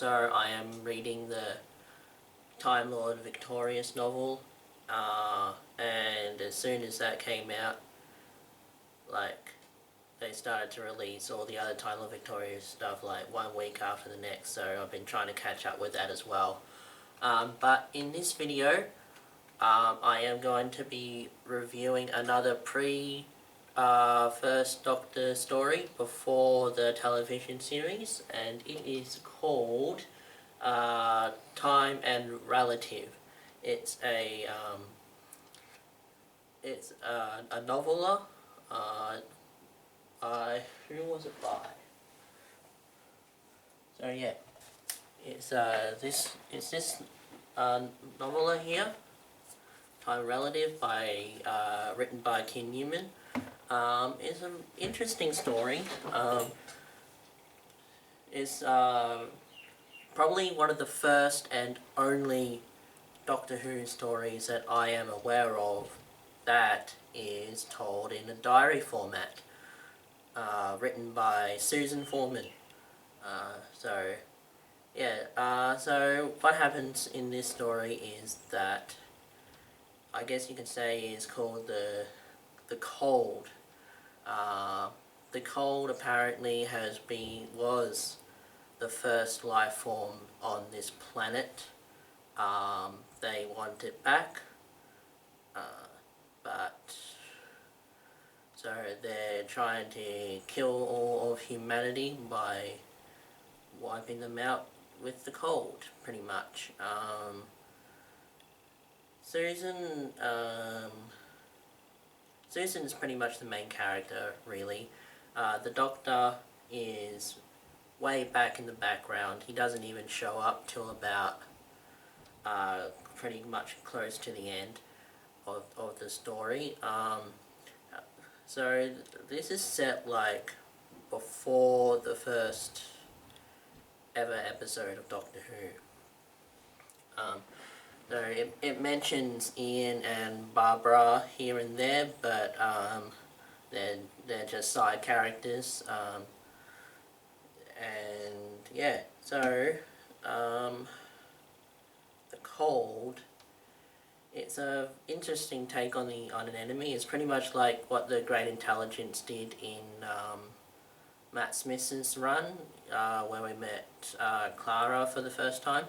also I am reading the Time Lord Victorious novel, and as soon as that came out, like, they started to release all the other Time Lord Victorious stuff like 1 week after the next, so I've been trying to catch up with that as well. But in this video, I am going to be reviewing another First Doctor story before the television series, and it is called Time and Relative. It's a novella. Who was it by? So yeah, it's this novella here, Time Relative, by written by Ken Newman. It's an interesting story. It's probably one of the first and only Doctor Who stories that I am aware of that is told in a diary format, written by Susan Foreman. So what happens in this story is that, I guess you could say, is called the Cold. The Cold apparently was the first life form on this planet. They want it back, but so they're trying to kill all of humanity by wiping them out with the Cold, pretty much. Susan's pretty much the main character, really. The Doctor is way back in the background. He doesn't even show up till about pretty much close to the end of the story. So this is set like before the first ever episode of Doctor Who. So it mentions Ian and Barbara here and there, but they're just side characters. And yeah, so the Cold. It's a interesting take on an enemy. It's pretty much like what the Great Intelligence did in Matt Smith's run, where we met Clara for the first time.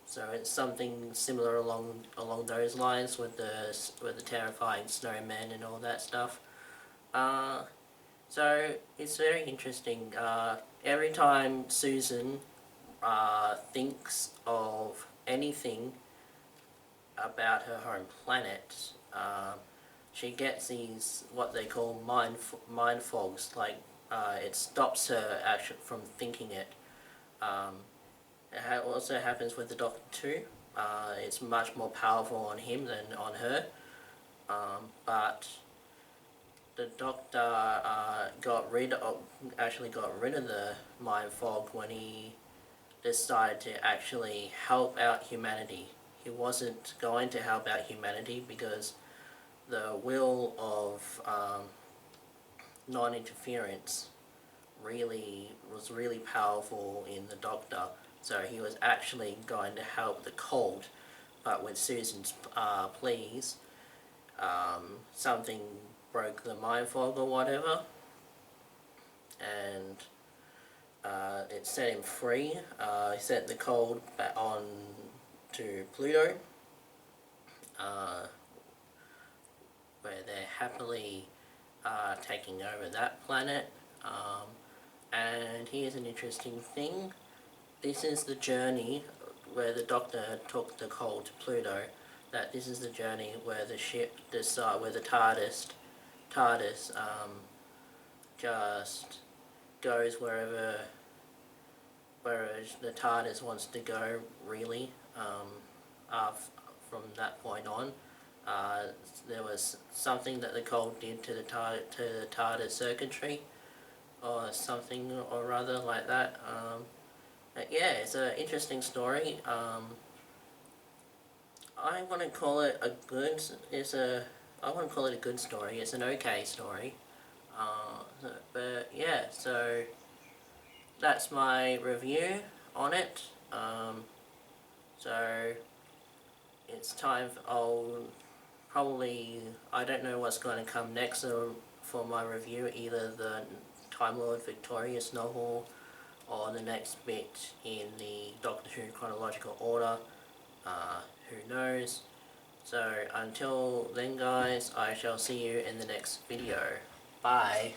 So it's something similar along those lines with the terrifying snowmen and all that stuff. So it's very interesting. Every time Susan thinks of anything about her home planet, she gets these, what they call mind fogs. Like, it stops her actually from thinking it. It also happens with the Doctor too. It's much more powerful on him than on her. But the Doctor got rid of the mind fog when he decided to actually help out humanity. He wasn't going to help out humanity because the will of non-interference was really powerful in the Doctor. So he was actually going to help the Cold, but with Susan's pleas, something broke the mind fog or whatever, and it set him free. He set the Cold back on to Pluto, where they're happily taking over that planet. And here's an interesting thing. This is the journey where the Doctor took the Cold to Pluto. That this is the journey where the ship where the TARDIS just goes wherever the TARDIS wants to go, really. From that point on, there was something that the Cold did to the TARDIS circuitry, or something or other like that. But yeah, it's an interesting story. I want to call it a good story. It's an okay story. But yeah, so that's my review on it. So it's time I don't know what's going to come next for my review, either the Time Lord Victorious novel or the next bit in the Doctor Who chronological order. Who knows? So until then guys, I shall see you in the next video. Bye.